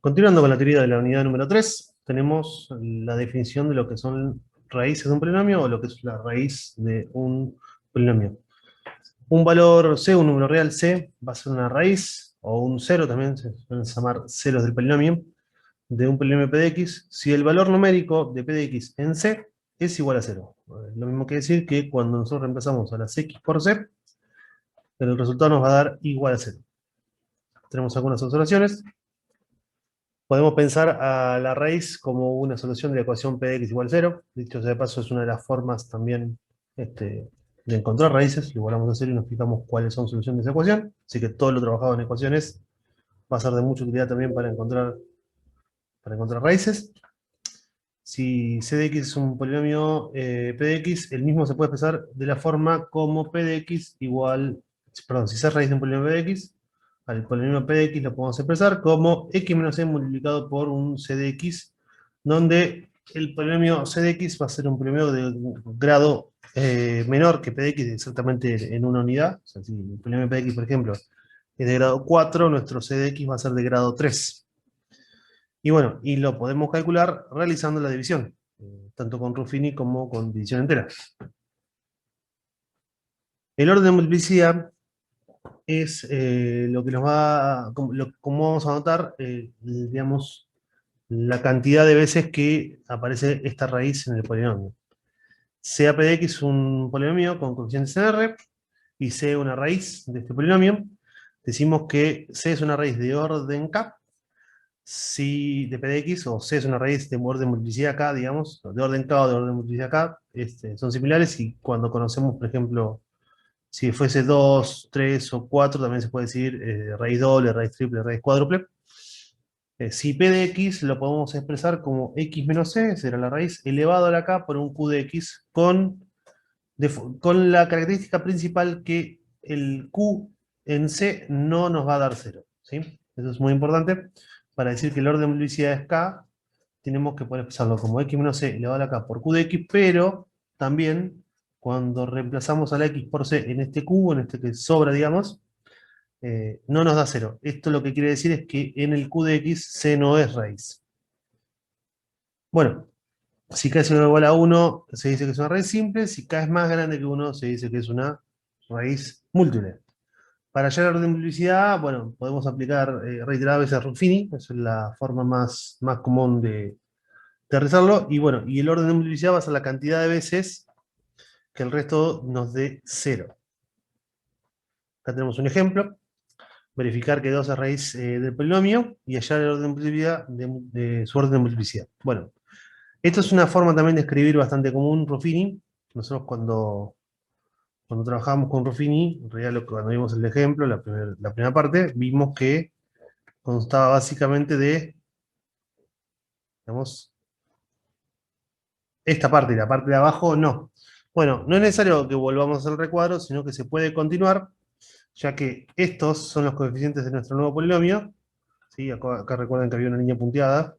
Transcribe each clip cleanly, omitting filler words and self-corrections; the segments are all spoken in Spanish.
Continuando con la teoría de la unidad número 3, tenemos la definición de lo que son raíces de un polinomio o lo que es la raíz de un polinomio. Un valor C, un número real C, va a ser una raíz, o un cero también, se suelen llamar ceros del polinomio, de un polinomio p de x, si el valor numérico de p de x en C es igual a 0. Lo mismo que decir que cuando nosotros reemplazamos a las x por C, el resultado nos va a dar igual a 0. Tenemos algunas observaciones. Podemos pensar a la raíz como una solución de la ecuación p de x igual a 0. Dicho sea de paso, es una de las formas también de encontrar raíces. Lo volvamos a hacer y nos fijamos cuáles son soluciones de esa ecuación. Así que todo lo trabajado en ecuaciones va a ser de mucha utilidad también para encontrar raíces. Si c de x es un polinomio p de x, el mismo se puede expresar de la forma como p de x igual, perdón, si c es raíz de un polinomio p de x, al polinomio p de x lo podemos expresar como x menos c multiplicado por un c de x, donde el polinomio c de x va a ser un polinomio de grado menor que p de x, exactamente en una unidad. O sea, si el polinomio p de x, por ejemplo, es de grado 4, nuestro c de x va a ser de grado 3. Y bueno, y lo podemos calcular realizando la división, tanto con Ruffini como con división entera. El orden de multiplicidad es lo que nos va, como vamos a notar, digamos, la cantidad de veces que aparece esta raíz en el polinomio. Sea p de x un polinomio con coeficientes en R, y C una raíz de este polinomio, decimos que C es una raíz de orden K, si de p de x, o c es una raíz de orden multiplicidad k, digamos, de orden k o de orden multiplicidad k, son similares, y cuando conocemos, por ejemplo, si fuese 2, 3 o 4, también se puede decir raíz doble, raíz triple, raíz cuádruple. Si p de x lo podemos expresar como x menos c, será la raíz elevado a la k por un q de x con la característica principal que el q en c no nos va a dar 0. ¿Sí? Eso es muy importante. Para decir que el orden de multiplicidad es k, tenemos que poder expresarlo como x menos c elevado a la k por q de x, pero también cuando reemplazamos a la x por c en este q, en este que sobra, digamos, no nos da 0. Esto lo que quiere decir es que en el q de x c no es raíz. Bueno, si k es igual a 1, se dice que es una raíz simple. Si k es más grande que 1, se dice que es una raíz múltiple. Para hallar el orden de multiplicidad, bueno, podemos aplicar reiteradas veces a Ruffini, esa es la forma más común de realizarlo. Y bueno, y el orden de multiplicidad va a ser la cantidad de veces que el resto nos dé 0. Acá tenemos un ejemplo. Verificar que 2 es raíz del polinomio y hallar el orden de multiplicidad de su orden de multiplicidad. Bueno, esto es una forma también de escribir bastante común, Ruffini. Nosotros cuando trabajamos con Ruffini, en realidad cuando vimos el ejemplo, la primera parte, vimos que constaba básicamente de, digamos, esta parte, y la parte de abajo no. Bueno, no es necesario que volvamos a hacer el recuadro, sino que se puede continuar, ya que estos son los coeficientes de nuestro nuevo polinomio. ¿Sí? Acá recuerden que había una línea punteada,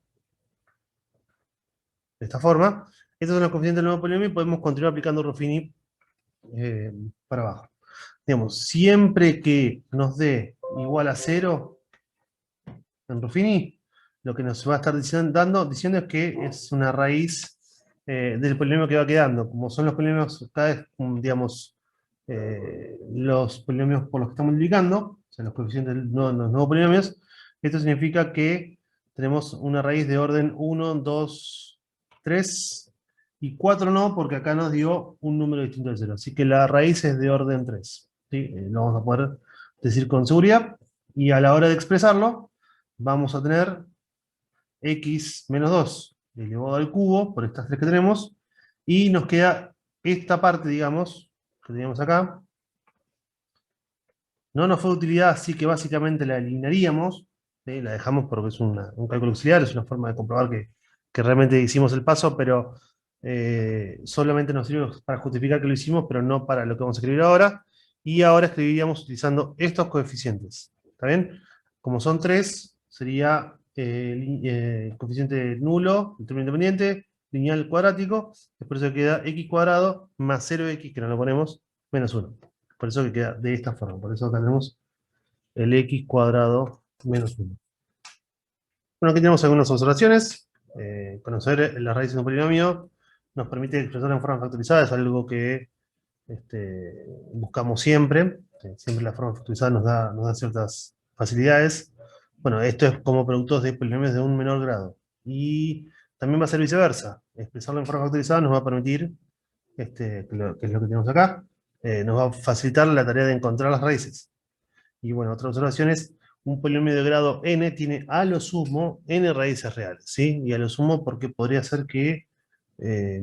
de esta forma. Estos son los coeficientes del nuevo polinomio y podemos continuar aplicando Ruffini eh, para abajo. Digamos, siempre que nos dé igual a 0 en Ruffini, lo que nos va a estar diciendo es que es una raíz del polinomio que va quedando. Como son los polinomios, cada vez, digamos, los polinomios por los que estamos multiplicando, o sea, los coeficientes de los nuevos polinomios, esto significa que tenemos una raíz de orden 1, 2, 3 y 4 no, porque acá nos dio un número distinto de 0. Así que la raíz es de orden 3. ¿Sí? Lo vamos a poder decir con seguridad. Y a la hora de expresarlo, vamos a tener x menos 2 elevado al cubo, por estas tres que tenemos, y nos queda esta parte, digamos, que teníamos acá. No nos fue de utilidad, así que básicamente la eliminaríamos, ¿sí? La dejamos porque es un cálculo auxiliar, es una forma de comprobar que realmente hicimos el paso, pero solamente nos sirve para justificar que lo hicimos, pero no para lo que vamos a escribir ahora. Y ahora escribiríamos utilizando estos coeficientes. ¿Está bien? Como son tres, sería coeficiente nulo, el término independiente, lineal cuadrático, es por eso que queda x cuadrado más 0x, que no lo ponemos, menos 1. Por eso que queda de esta forma. Por eso acá tenemos el x cuadrado menos 1. Bueno, aquí tenemos algunas observaciones. Conocer las raíces de un polinomio nos permite expresarlo en forma factorizada, es algo que buscamos siempre. Siempre la forma factorizada nos da ciertas facilidades. Bueno, esto es como productos de polinomios de un menor grado. Y también va a ser viceversa. Expresarlo en forma factorizada nos va a permitir, que es lo que tenemos acá, nos va a facilitar la tarea de encontrar las raíces. Y bueno, otra observación es, un polinomio de grado n tiene a lo sumo n raíces reales, ¿sí? Y a lo sumo porque podría ser que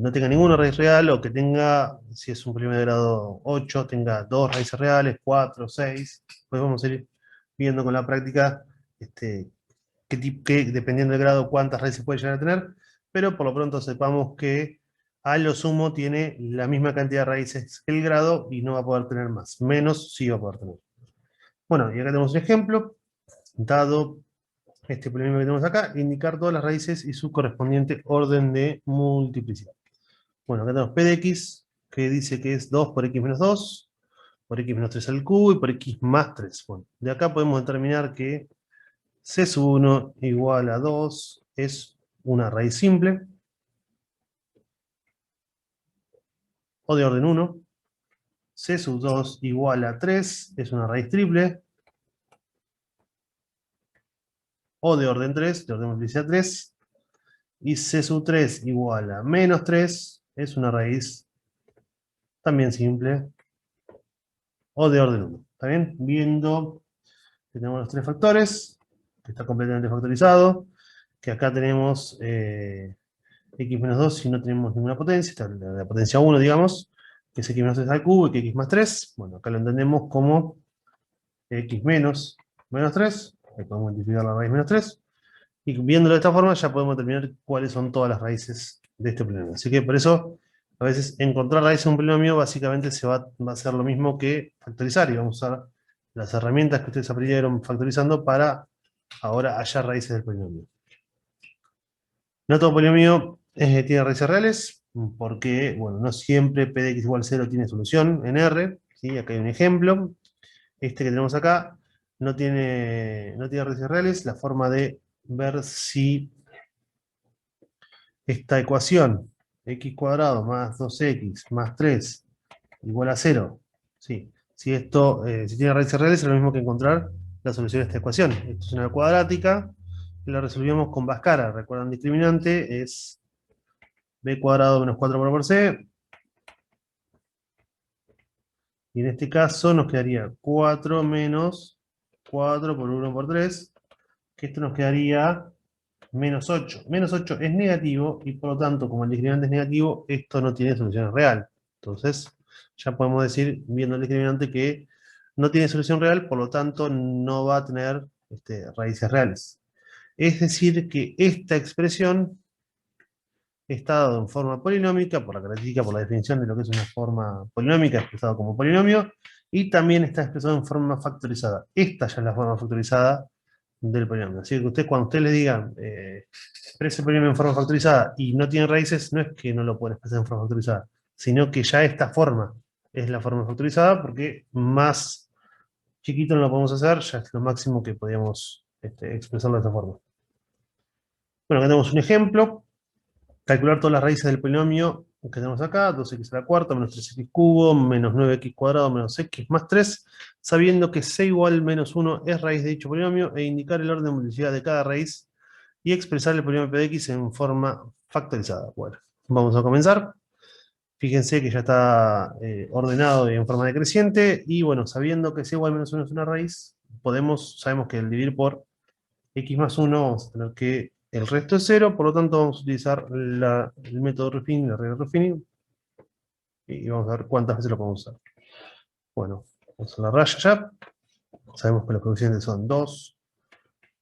no tenga ninguna raíz real, o que tenga, si es un polinomio de grado 8, tenga dos raíces reales, 4, 6. Pues vamos a ir viendo con la práctica dependiendo del grado, cuántas raíces puede llegar a tener, pero por lo pronto sepamos que a lo sumo tiene la misma cantidad de raíces que el grado y no va a poder tener más. Menos sí va a poder tener. Bueno, y acá tenemos un ejemplo, dado este polinomio que tenemos acá, indicar todas las raíces y su correspondiente orden de multiplicidad. Bueno, acá tenemos p de x, que dice que es 2 por x menos 2, por x menos 3 al cubo y por x más 3. Bueno, de acá podemos determinar que c sub 1 igual a 2 es una raíz simple, o de orden 1. C sub 2 igual a 3 es una raíz triple, o de orden 3, de orden multiplicidad 3. Y C sub 3 igual a menos 3 es una raíz también simple, o de orden 1. ¿Está bien? Viendo que tenemos los tres factores, que está completamente factorizado, que acá tenemos x menos 2 si no tenemos ninguna potencia, está la potencia 1, digamos, que es x menos 3 al cubo y que x más 3. Bueno, acá lo entendemos como x menos 3, ahí podemos multiplicar la raíz menos 3, y viéndolo de esta forma ya podemos determinar cuáles son todas las raíces de este polinomio. Así que por eso, a veces encontrar raíces de un polinomio básicamente va a ser lo mismo que factorizar, y vamos a usar las herramientas que ustedes aprendieron factorizando para ahora hallar raíces del polinomio. No todo polinomio tiene raíces reales, porque, bueno, no siempre p de x igual a 0 tiene solución en R, ¿sí? Acá hay un ejemplo. Este que tenemos acá no tiene raíces reales. La forma de ver si esta ecuación, x cuadrado más 2x más 3 igual a 0, ¿sí? Si esto, si tiene raíces reales, es lo mismo que encontrar la solución de esta ecuación. Esto es una cuadrática, que la resolvimos con Bhaskara. Recuerdan, discriminante es b cuadrado menos 4 por c. Y en este caso nos quedaría 4 menos 4 por 1 por 3, que esto nos quedaría menos 8. Menos 8 es negativo y por lo tanto, como el discriminante es negativo, esto no tiene solución real. Entonces, ya podemos decir, viendo el discriminante, que no tiene solución real, por lo tanto no va a tener raíces reales. Es decir, que esta expresión está dada en forma polinómica, por la característica, por la definición de lo que es una forma polinómica, expresado como polinomio, y también está expresado en forma factorizada. Esta ya es la forma factorizada del polinomio. Así que cuando usted le digan exprese el polinomio en forma factorizada y no tiene raíces, no es que no lo pueden expresar en forma factorizada, sino que ya esta forma es la forma factorizada, porque más chiquito no lo podemos hacer, ya es lo máximo que podíamos expresarlo de esta forma. Bueno, acá tenemos un ejemplo. Calcular todas las raíces del polinomio que tenemos acá: 2x a la cuarta menos 3x cubo menos 9x cuadrado menos x más 3, sabiendo que c igual menos 1 es raíz de dicho polinomio, e indicar el orden de multiplicidad de cada raíz y expresar el polinomio p de x en forma factorizada. Bueno, vamos a comenzar. Fíjense que ya está ordenado y en forma decreciente, y bueno, sabiendo que c igual menos 1 es una raíz, sabemos que al dividir por x más 1 vamos a tener que el resto es 0, por lo tanto vamos a utilizar el método Ruffini, la regla Ruffini, y vamos a ver cuántas veces lo podemos usar. Bueno, vamos a la raya ya. Sabemos que los coeficientes son 2,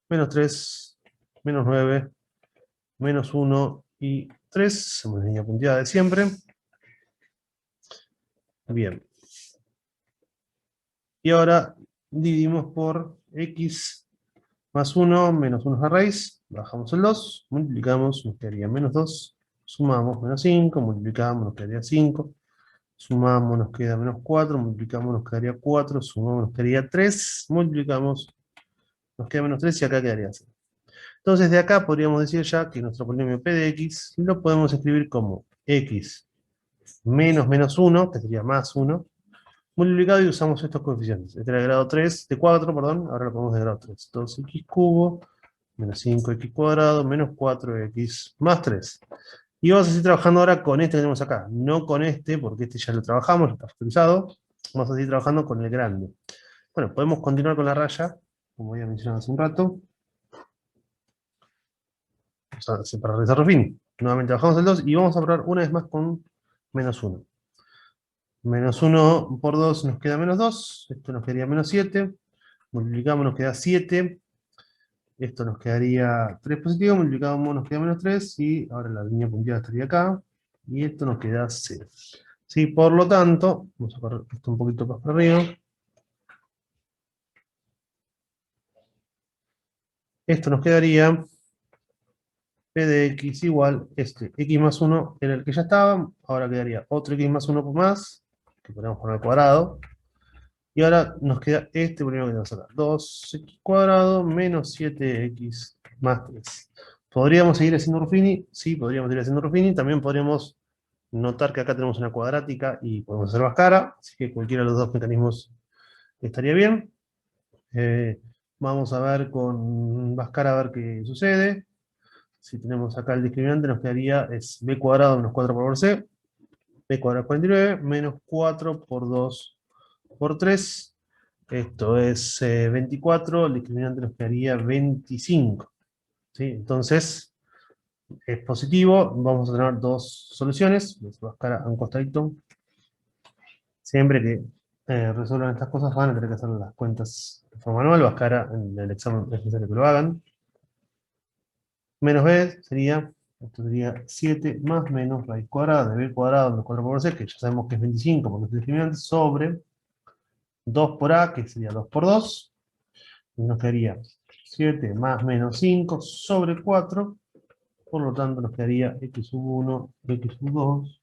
menos 3, menos 9, menos 1 y 3. Hacemos la línea punteada de siempre. Bien. Y ahora dividimos por x más 1, menos 1 es la raíz, bajamos el 2, multiplicamos, nos quedaría menos 2, sumamos menos 5, multiplicamos, nos quedaría 5, sumamos, nos queda menos 4, multiplicamos, nos quedaría 4, sumamos, nos quedaría 3, multiplicamos, nos queda menos 3 y acá quedaría 0. Entonces de acá podríamos decir ya que nuestro polinomio p de x lo podemos escribir como x menos menos 1, que sería más 1, multiplicado y usamos estos coeficientes. Este era de grado 3, de 4, perdón, ahora lo ponemos de grado 3. 2x cubo menos 5x cuadrado menos 4x más 3. Y vamos a seguir trabajando ahora con este que tenemos acá, no con este, porque este ya lo trabajamos, lo está factorizado. Vamos a seguir trabajando con el grande. Bueno, podemos continuar con la raya, como había mencionado hace un rato. Vamos a para realizar fin. Nuevamente bajamos el 2 y vamos a probar una vez más con menos 1. Menos 1 por 2 nos queda menos 2. Esto nos quedaría menos 7. Multiplicamos, nos queda 7. Esto nos quedaría 3 positivo, multiplicamos nos queda menos 3. Y ahora la línea punteada estaría acá. Y esto nos queda 0. ¿Sí? Por lo tanto, vamos a correr esto un poquito más para arriba. Esto nos quedaría p de x igual, x más 1 era el que ya estaba, ahora quedaría otro x más 1 por más, que podemos poner al cuadrado, y ahora nos queda este primero que tenemos acá, 2x cuadrado menos 7x más 3. ¿Podríamos seguir haciendo Ruffini? Sí, podríamos seguir haciendo Ruffini, también podríamos notar que acá tenemos una cuadrática y podemos hacer Bhaskara, así que cualquiera de los dos mecanismos estaría bien. Vamos a ver con Bhaskara a ver qué sucede. Si tenemos acá el discriminante, nos quedaría es b cuadrado menos 4 por c, b cuadrado 49, menos 4 por 2 por 3. Esto es 24, el discriminante nos quedaría 25. ¿Sí? Entonces, es positivo, vamos a tener dos soluciones. Les voy a buscar a un costadito. Siempre que resuelvan estas cosas van a tener que hacer las cuentas de forma manual, Bhaskara en el examen es necesario que lo hagan. Menos b sería, esto sería 7 más menos raíz cuadrada de b cuadrado menos 4 por c, que ya sabemos que es 25 porque es discriminante, sobre 2 por a, que sería 2 por 2, y nos quedaría 7 más menos 5 sobre 4, por lo tanto nos quedaría x sub 1, x sub 2,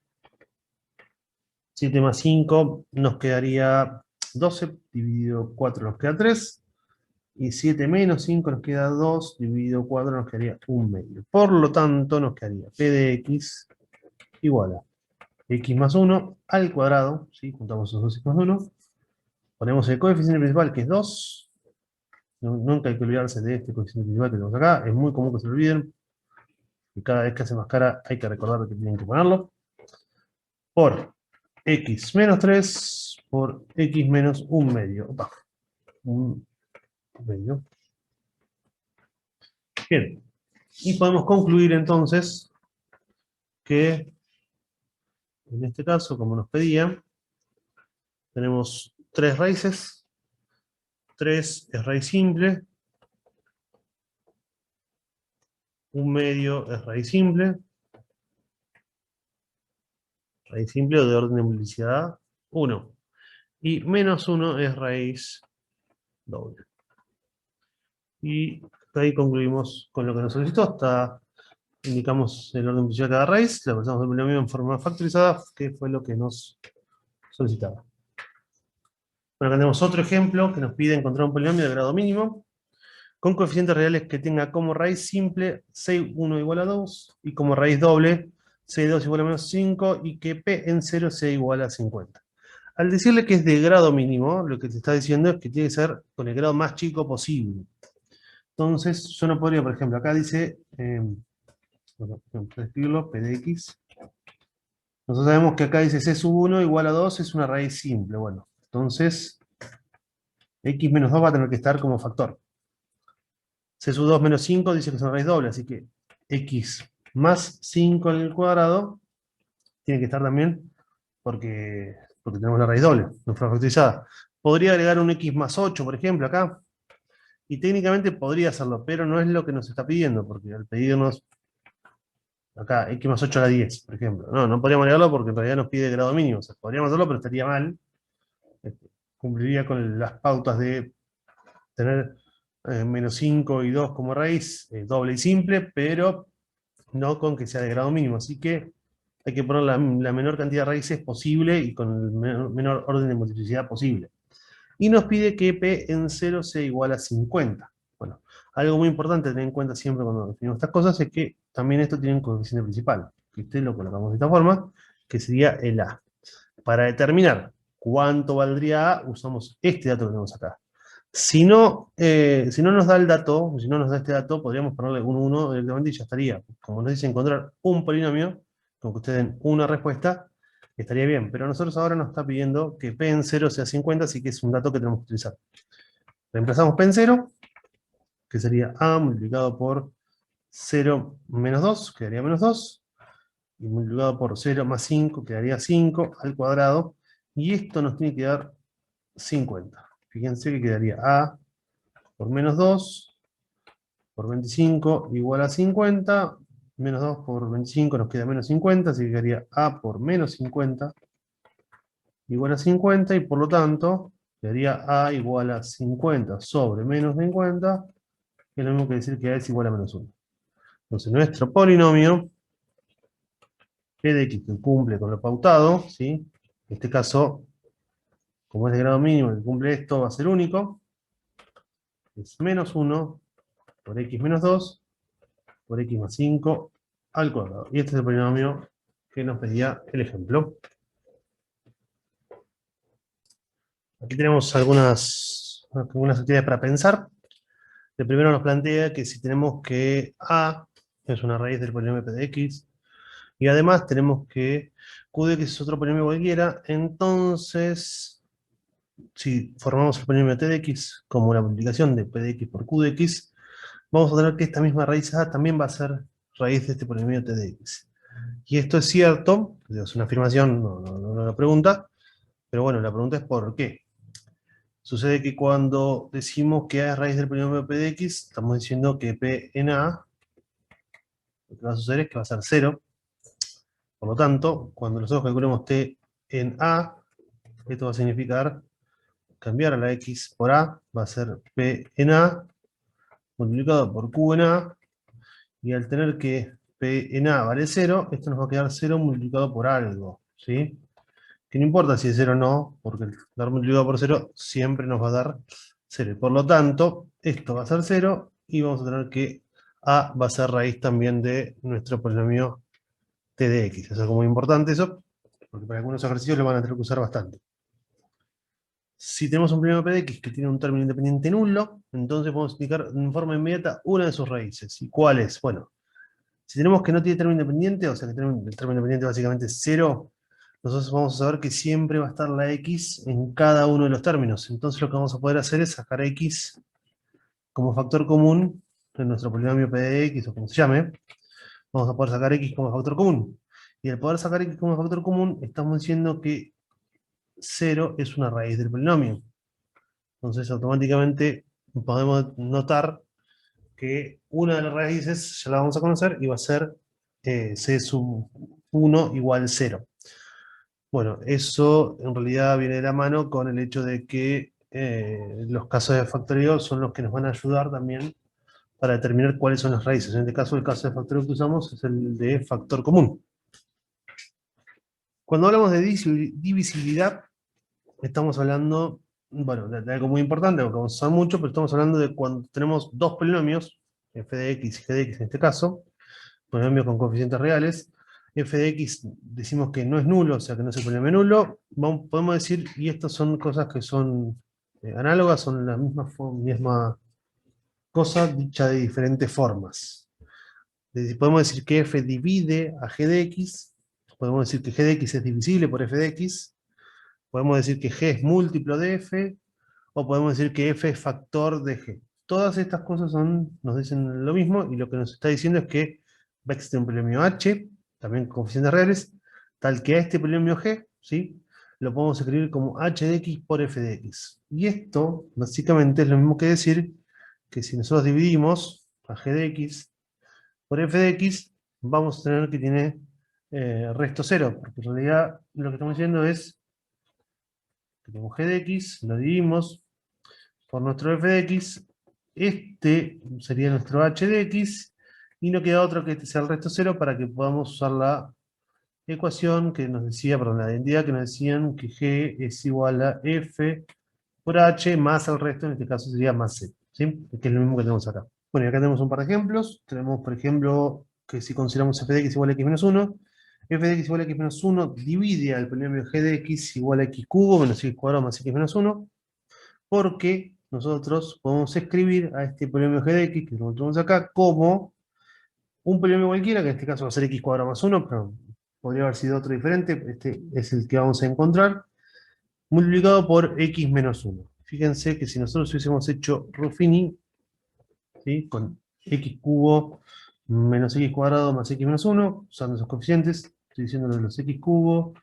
7 más 5 nos quedaría 12, dividido 4 nos queda 3, y 7 menos 5 nos queda 2, dividido 4 nos quedaría 1 medio. Por lo tanto nos quedaría p de x igual a x más 1 al cuadrado, ¿sí? Juntamos esos dos x más 1, ponemos el coeficiente principal que es 2, nunca hay que olvidarse de este coeficiente principal que tenemos acá, es muy común que se lo olviden, y cada vez que hacen Bhaskara hay que recordar que tienen que ponerlo, por x menos 3 por x menos 1 medio. Opa, 1 medio. Bien, y podemos concluir entonces que en este caso, como nos pedían, tenemos tres raíces. 3 es raíz simple, 1 medio es raíz simple de orden de multiplicidad 1. Y menos 1 es raíz doble. Y ahí concluimos con lo que nos solicitó. Hasta indicamos el orden de multiplicidad de cada raíz, la pasamos del polinomio en forma factorizada, que fue lo que nos solicitaba. Bueno, acá tenemos otro ejemplo que nos pide encontrar un polinomio de grado mínimo con coeficientes reales que tenga como raíz simple C1 igual a 2 y como raíz doble C2 igual a menos 5 y que P en 0 sea igual a 50. Al decirle que es de grado mínimo, lo que te está diciendo es que tiene que ser con el grado más chico posible. Entonces, yo no podría, por ejemplo, acá dice, bueno, para escribirlo, P de X. Nosotros sabemos que acá dice C sub 1 igual a 2 es una raíz simple. Bueno, entonces, X menos 2 va a tener que estar como factor. C sub 2 menos 5 dice que es una raíz doble, así que X más 5 al cuadrado tiene que estar también porque tenemos la raíz doble, no fue factorizada. Podría agregar un X más 8, por ejemplo, acá. Y técnicamente podría hacerlo, pero no es lo que nos está pidiendo, porque al pedirnos acá X más 8 a la 10, por ejemplo. No podríamos agregarlo porque en realidad nos pide grado mínimo. O sea, podríamos hacerlo, pero estaría mal. Cumpliría con las pautas de tener menos 5 y 2 como raíz, doble y simple, pero no con que sea de grado mínimo. Así que hay que poner la menor cantidad de raíces posible y con el menor orden de multiplicidad posible. Y nos pide que P en 0 sea igual a 50. Bueno, Algo muy importante a tener en cuenta siempre cuando definimos estas cosas es que también esto tiene un coeficiente principal, que este lo colocamos de esta forma, que sería el A. Para determinar cuánto valdría A, usamos este dato que tenemos acá. Si no nos da el dato, si no nos da este dato, podríamos ponerle un 1 directamente y ya estaría. Como nos dice encontrar un polinomio, con que ustedes den una respuesta, estaría bien. Pero a nosotros ahora nos está pidiendo que P en 0 sea 50, así que es un dato que tenemos que utilizar. Reemplazamos P en 0, que sería A multiplicado por 0 menos 2, quedaría menos 2, y multiplicado por 0 más 5, quedaría 5 al cuadrado, y esto nos tiene que dar 50. Fíjense que quedaría A por menos 2 por 25 igual a 50, menos 2 por 25 nos queda menos 50, así que quedaría A por menos 50 igual a 50, y por lo tanto quedaría A igual a 50 sobre menos 50, que es lo mismo que decir que A es igual a menos 1. Entonces nuestro polinomio, P de X, que cumple con lo pautado, ¿sí? En este caso, como es de grado mínimo, que cumple esto, va a ser único, es menos 1 por X menos 2 por X más 5 al cuadrado. Y este es el polinomio que nos pedía el ejemplo. Aquí tenemos algunas actividades para pensar. De primero nos plantea que si tenemos que A es una raíz del polinomio P de X, y además tenemos que Q de X es otro polinomio cualquiera, entonces, si formamos el polinomio T de X como la multiplicación de P de X por Q de X, vamos a tener que esta misma raíz A también va a ser raíz de este polinomio T de X. Y esto es cierto, es una afirmación, no la pregunta, pero bueno, la pregunta es ¿por qué? Sucede que cuando decimos que A es raíz del polinomio P de X, estamos diciendo que P en A, lo que va a suceder es que va a ser 0. Por lo tanto, cuando nosotros calculemos T en A, esto va a significar cambiar a la X por A, va a ser P en A, multiplicado por Q en A, y al tener que P en A vale 0, esto nos va a quedar 0 multiplicado por algo, ¿sí? Que no importa si es 0 o no, porque el dar multiplicado por 0 siempre nos va a dar 0. Por lo tanto, esto va a ser 0, y vamos a tener que A va a ser raíz también de nuestro polinomio T de X. Es algo muy importante eso, porque para algunos ejercicios lo van a tener que usar bastante. Si tenemos un polinomio P de X que tiene un término independiente nulo, entonces podemos indicar en forma inmediata una de sus raíces. ¿Y cuál es? Bueno, si tenemos que no tiene término independiente, o sea que el término independiente básicamente es 0, nosotros vamos a saber que siempre va a estar la X en cada uno de los términos. Entonces lo que vamos a poder hacer es sacar X como factor común en nuestro polinomio P de X, o como se llame. Vamos a poder sacar X como factor común. Y al poder sacar X como factor común, estamos diciendo que 0 es una raíz del polinomio. Entonces automáticamente podemos notar que una de las raíces ya la vamos a conocer y va a ser C sub 1 igual 0. Bueno, eso en realidad viene de la mano con el hecho de que los casos de factoreo son los que nos van a ayudar también para determinar cuáles son las raíces. En este caso, el caso de factoreo que usamos es el de factor común. Cuando hablamos de divisibilidad, estamos hablando, bueno, de algo muy importante, algo que vamos a usar mucho, pero estamos hablando de cuando tenemos dos polinomios, f de x y g de x en este caso, polinomios con coeficientes reales. F de x decimos que no es nulo, o sea que no es el polinomio nulo. Podemos decir, y estas son cosas que son análogas, son la misma cosa dicha de diferentes formas. Podemos decir que f divide a g de x, podemos decir que g de x es divisible por f de x, podemos decir que g es múltiplo de f, o podemos decir que f es factor de g. Todas estas cosas nos dicen lo mismo, y lo que nos está diciendo es que va a existir un polinomio h, también con coeficientes reales, tal que a este polinomio g, ¿sí?, lo podemos escribir como h de x por f de x. Y esto, básicamente, es lo mismo que decir que si nosotros dividimos a g de x por f de x, vamos a tener que tiene resto 0, porque en realidad lo que estamos diciendo es que tenemos g de x, lo dividimos por nuestro f de x, este sería nuestro h de x, y no queda otro que este sea el resto 0 para que podamos usar la ecuación que nos decía, perdón, la identidad que nos decían que g es igual a f por h más el resto, en este caso sería más c, ¿sí?, que es lo mismo que tenemos acá. Bueno, y acá tenemos un par de ejemplos. Tenemos, por ejemplo, que si consideramos f de x igual a x menos 1, f de x igual a x menos 1 divide al polinomio g de x igual a x cubo menos x cuadrado más x menos 1, porque nosotros podemos escribir a este polinomio g de x, que lo tenemos acá, como un polinomio cualquiera, que en este caso va a ser x cuadrado más 1, pero podría haber sido otro diferente. Este es el que vamos a encontrar, multiplicado por x menos 1. Fíjense que si nosotros hubiésemos hecho Ruffini, ¿sí?, con x cubo menos x cuadrado más x menos 1, usando esos coeficientes, estoy diciendo los x cubo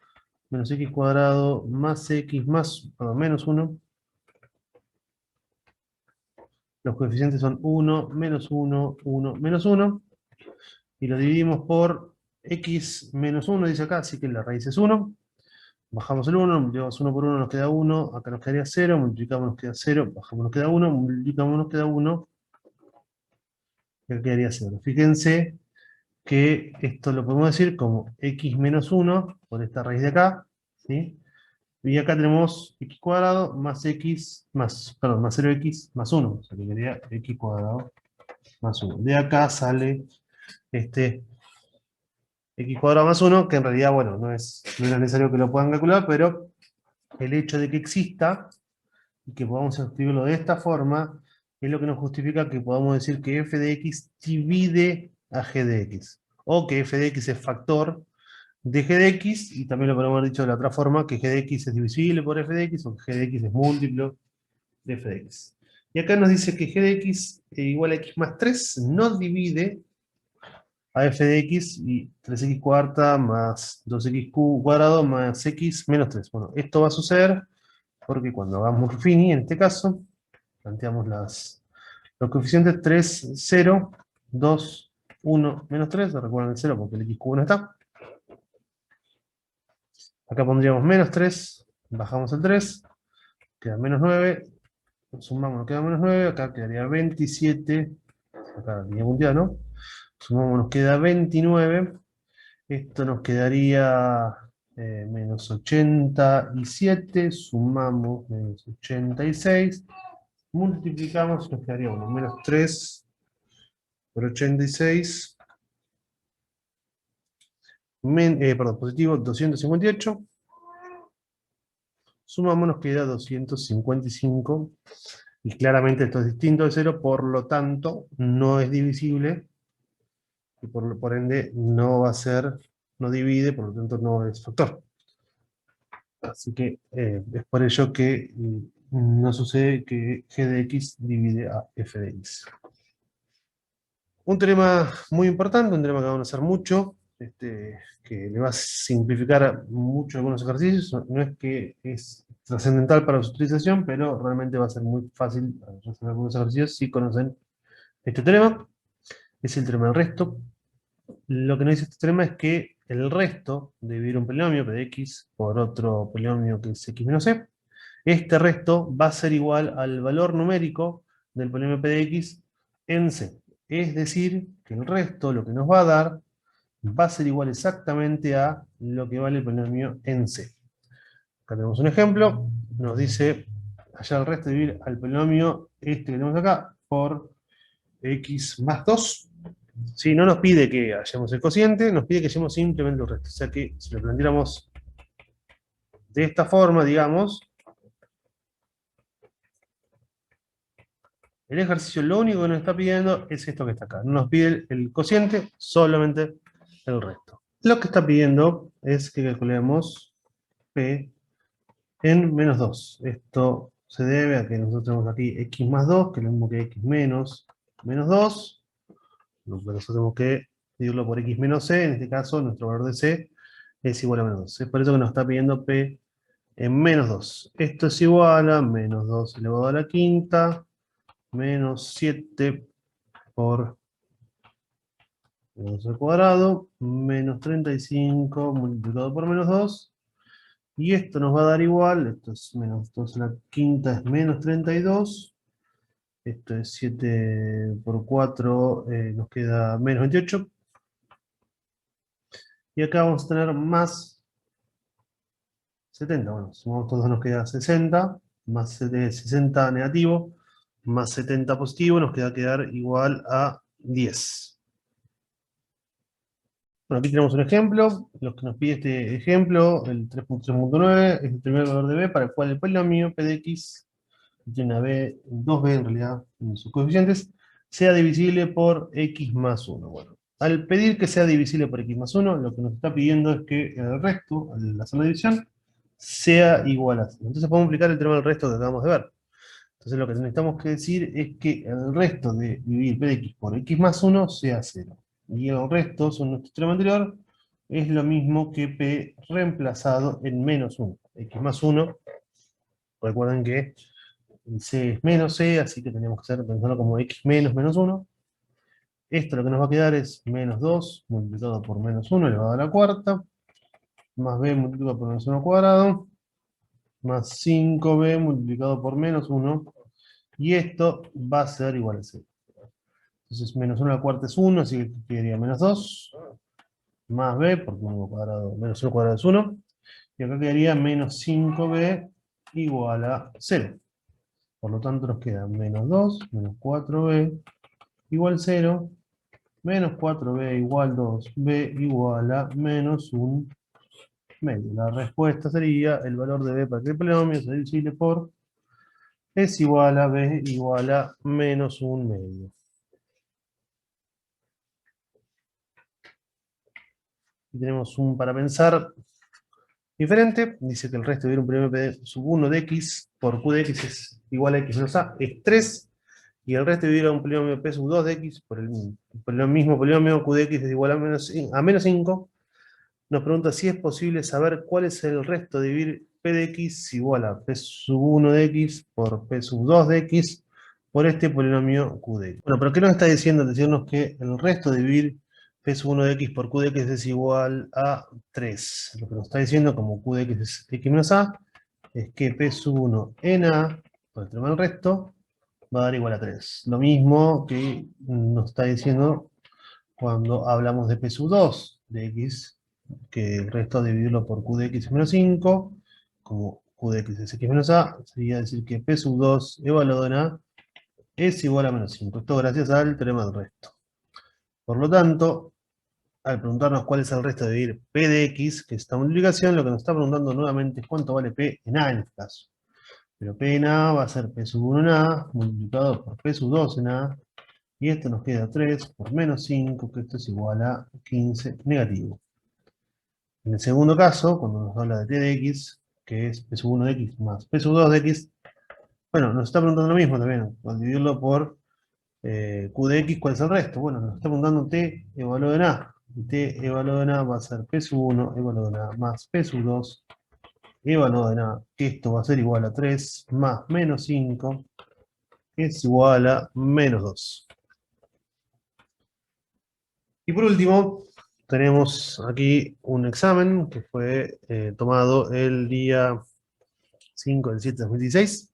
menos x cuadrado más x más, perdón, menos 1. Los coeficientes son 1, menos 1, 1, menos 1. Y lo dividimos por x menos 1, dice acá, así que la raíz es 1. Bajamos el 1, multiplicamos 1 por 1, nos queda 1. Acá nos quedaría 0, multiplicamos, nos queda 0. Bajamos, nos queda 1, multiplicamos, nos queda 1. Y acá quedaría 0. Fíjense que esto lo podemos decir como x menos 1 por esta raíz de acá, ¿sí? Y acá tenemos x cuadrado más x más, perdón, más 0x más 1. O sea que quedaría x cuadrado más 1. De acá sale este x cuadrado más 1, que en realidad, bueno, no es necesario que lo puedan calcular, pero el hecho de que exista y que podamos escribirlo de esta forma es lo que nos justifica que podamos decir que f de x divide a g de x. O que f de x es factor de g de x, y también lo podemos haber dicho de la otra forma, que g de x es divisible por f de x, o que g de x es múltiplo de f de x. Y acá nos dice que g de x igual a x más 3 no divide a f de x y 3x cuarta más 2x cuadrado más x menos 3. Bueno, esto va a suceder porque cuando hagamos Ruffini, en este caso, planteamos los coeficientes 3, 0, 2, 1, menos 3. Recuerden el 0 porque el x cubo no está. Acá pondríamos menos 3, bajamos el 3, queda menos 9, sumamos, nos queda menos 9, acá quedaría 27, acá línea punteada, ¿no? Sumamos, nos queda 29, esto nos quedaría menos 87, sumamos menos 86, multiplicamos, nos quedaría bueno, menos 3 por 86, perdón, positivo 258, sumamos, nos queda 255, y claramente esto es distinto de 0, por lo tanto no es divisible, y por ende no va a ser, no divide, por lo tanto no es factor. Así que es por ello que no sucede que g de x divide a f de x. Un teorema muy importante, un teorema que vamos a hacer mucho, que le va a simplificar mucho algunos ejercicios. No es que es trascendental para su utilización, pero realmente va a ser muy fácil resolver algunos ejercicios si conocen este teorema. Es el teorema del resto. Lo que nos dice este teorema es que el resto de dividir un polinomio, p de x, por otro polinomio que es x menos c, este resto va a ser igual al valor numérico del polinomio p de x en c. Es decir, que el resto, lo que nos va a dar, va a ser igual exactamente a lo que vale el polinomio en c. Acá tenemos un ejemplo, nos dice hallar el resto de dividir al polinomio este que tenemos acá por x más 2. Si no nos pide que hallemos el cociente, nos pide que hallemos simplemente el resto. O sea que si lo planteáramos de esta forma, digamos, el ejercicio lo único que nos está pidiendo es esto que está acá. No nos pide el cociente, solamente el resto. Lo que está pidiendo es que calculemos P en menos 2. Esto se debe a que nosotros tenemos aquí x más 2, que es lo mismo que x menos 2. Nosotros tenemos que dividirlo por x menos c. En este caso, nuestro valor de c es igual a menos 2. Es por eso que nos está pidiendo P en menos 2. Esto es igual a menos 2 elevado a la quinta menos 7 por menos al cuadrado, menos 35 multiplicado por menos 2, y esto nos va a dar igual, esto es menos 2 a la quinta es menos 32, esto es 7 por 4, nos queda menos 28, y acá vamos a tener más 70, bueno, sumamos todos nos queda 60, más 60 negativo, más 70 positivo nos quedar igual a 10. Bueno, aquí tenemos un ejemplo. Los que nos pide este ejemplo, el 3.3.9, es el primer valor de b para el cual el polinomio p de x, que tiene una b, 2b en realidad, en sus coeficientes, sea divisible por x más 1. Bueno, al pedir que sea divisible por x más 1, lo que nos está pidiendo es que el resto, al hacer la división, sea igual a 0. Entonces podemos aplicar el teorema del resto que acabamos de ver. Entonces lo que necesitamos que decir es que el resto de dividir p de x por x más 1 sea 0. Y el resto, según nuestro teorema anterior, es lo mismo que p reemplazado en menos 1. X más 1, recuerden que el c es menos c, así que tenemos que pensarlo como x menos menos 1. Esto lo que nos va a quedar es menos 2 multiplicado por menos 1 elevado a la cuarta, más b multiplicado por menos 1 al cuadrado, más 5b multiplicado por menos 1, y esto va a ser igual a 0. Entonces menos 1 a la cuarta es 1, así que quedaría menos 2, más b, porque 1 al cuadrado, menos 1 al cuadrado es 1, y acá quedaría menos 5b igual a 0. Por lo tanto nos queda menos 2, menos 4b igual 0, menos 4b igual 2, b igual a menos 1 medio. La respuesta sería el valor de b para que el polinomio sea divisible por es igual a b igual a menos 1 medio. Y tenemos un para pensar diferente. Dice que el resto de un polinomio p sub 1 de x por q de x es igual a x menos a, es 3. Y el resto dividido a un polinomio p sub 2 de x por el mismo polinomio q de x es igual a menos 5. Nos pregunta si es posible saber cuál es el resto de dividir p de x igual a p sub 1 de x por p sub 2 de x por este polinomio q de x. Bueno, pero ¿qué nos está diciendo? Decirnos que el resto de dividir p sub 1 de x por q de x es igual a 3. Lo que nos está diciendo, como q de x es x menos a, es que p sub 1 en a, por el tema del resto, va a dar igual a 3. Lo mismo que nos está diciendo cuando hablamos de p sub 2 de x, que el resto dividirlo por q de x es menos 5, como q de x es x menos a, sería decir que p sub 2 evaluado en a es igual a menos 5. Esto gracias al teorema del resto. Por lo tanto, al preguntarnos cuál es el resto de dividir p de x, que es esta multiplicación, lo que nos está preguntando nuevamente es cuánto vale p en a en este caso. Pero p en a va a ser p sub 1 en a, multiplicado por p sub 2 en a, y esto nos queda 3 por menos 5, que esto es igual a 15 negativo. En el segundo caso, cuando nos habla de t de x, que es p sub 1 de x más p sub 2 de x, bueno, nos está preguntando lo mismo también. Al dividirlo por q de x, ¿cuál es el resto? Bueno, nos está preguntando t evaluado en a. Y t evaluado en a va a ser p sub 1 evaluado en a más p sub 2 evaluado en a, que esto va a ser igual a 3 más menos 5, que es igual a menos 2. Y por último, tenemos aquí un examen que fue tomado el día 5 del 7 de 2016.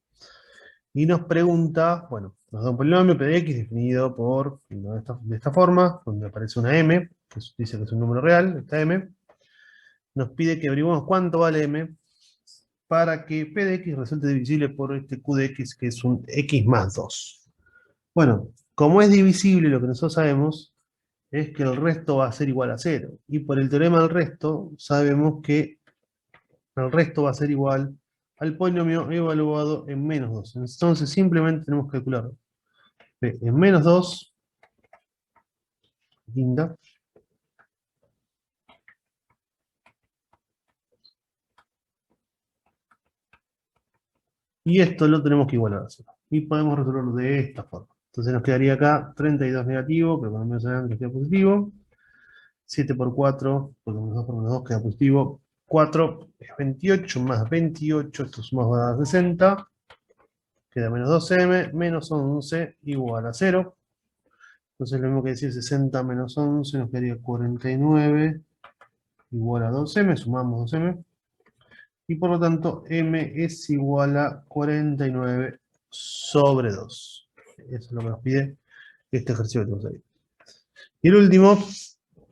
Y nos pregunta, bueno, nos da un polinomio p de x definido por, de esta forma, donde aparece una m, que dice que es un número real, esta m. Nos pide que averiguemos cuánto vale m para que p de x resulte divisible por este q de x, que es un x más 2. Bueno, como es divisible, lo que nosotros sabemos es que el resto va a ser igual a 0. Y por el teorema del resto, sabemos que el resto va a ser igual al polinomio evaluado en menos 2. Entonces simplemente tenemos que calcular p en menos 2, linda, y esto lo tenemos que igualar a 0. Y podemos resolverlo de esta forma. Entonces nos quedaría acá 32 negativo, pero con menos que queda positivo. 7 por 4, porque menos 2 por menos 2 queda positivo. 4 es 28, más 28, esto sumamos a 60. Queda menos 2m, menos 11, igual a 0. Entonces lo mismo que decir 60 menos 11, nos quedaría 49, igual a 2m, sumamos 2m. Y por lo tanto, m es igual a 49 sobre 2. Eso es lo que nos pide este ejercicio que tenemos ahí. Y el último,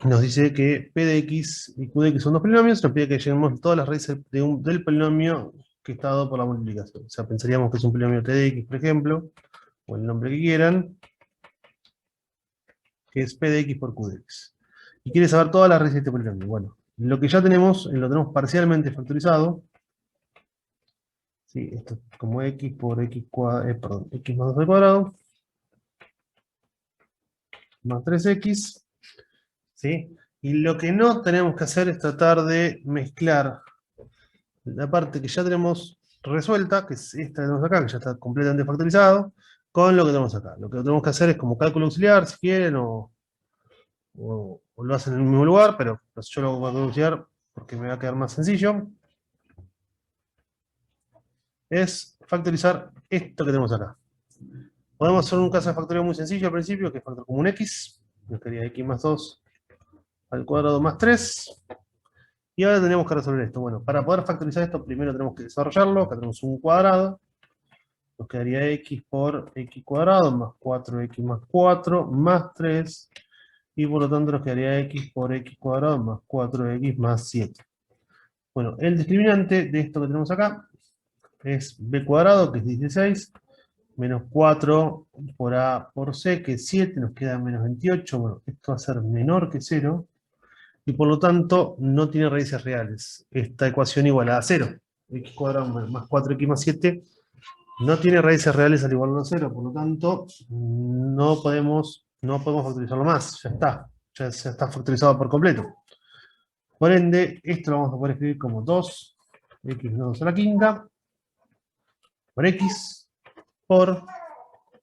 nos dice que p de x y q de x son dos polinomios, nos pide que lleguemos todas las raíces del polinomio que está dado por la multiplicación. O sea, pensaríamos que es un polinomio t de x, por ejemplo, o el nombre que quieran, que es P de X por Q de X. Y quiere saber todas las raíces de este polinomio. Bueno, lo que ya tenemos, lo tenemos parcialmente factorizado. ¿Sí? Esto es como X por X cuadrado, perdón, X más 2 al cuadrado, más 3X. ¿Sí? Y lo que no tenemos que hacer es tratar de mezclar la parte que ya tenemos resuelta, que es esta que tenemos acá, que ya está completamente factorizado, con lo que tenemos acá. Lo que tenemos que hacer es como cálculo auxiliar, si quieren, o lo hacen en el mismo lugar, pero yo lo hago con cálculo auxiliar porque me va a quedar más sencillo. Es factorizar esto que tenemos acá. Podemos hacer un caso de factoría muy sencillo al principio, que es factor común X, nos quedaría X más 2 al cuadrado más 3. Y ahora tenemos que resolver esto. Bueno, para poder factorizar esto, primero tenemos que desarrollarlo. Acá tenemos un cuadrado. Nos quedaría X por X cuadrado más 4X más 4 más 3. Y por lo tanto nos quedaría X por X cuadrado más 4X más 7. Bueno, el discriminante de esto que tenemos acá es B cuadrado, que es 16, menos 4 por A por C, que es 7, nos queda menos 28. Bueno, esto va a ser menor que 0. Y por lo tanto no tiene raíces reales. Esta ecuación igual a 0. X cuadrado más 4X más 7 no tiene raíces reales al igual a 0. Por lo tanto, no podemos factorizarlo más. Ya está. Ya está factorizado por completo. Por ende, esto lo vamos a poder escribir como 2x menos 2 a la quinta por x por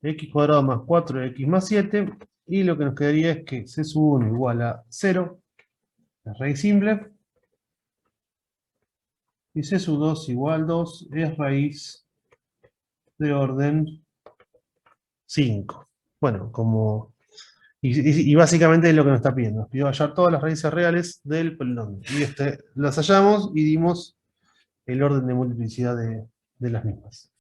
x cuadrado más 4x más 7. Y lo que nos quedaría es que c sub 1 igual a 0, la raíz simple. Y c sub 2 igual 2 es raíz de orden 5. Bueno, y básicamente es lo que nos está pidiendo. Nos pidió hallar todas las raíces reales del polinomio. Y las hallamos y dimos el orden de multiplicidad de las mismas.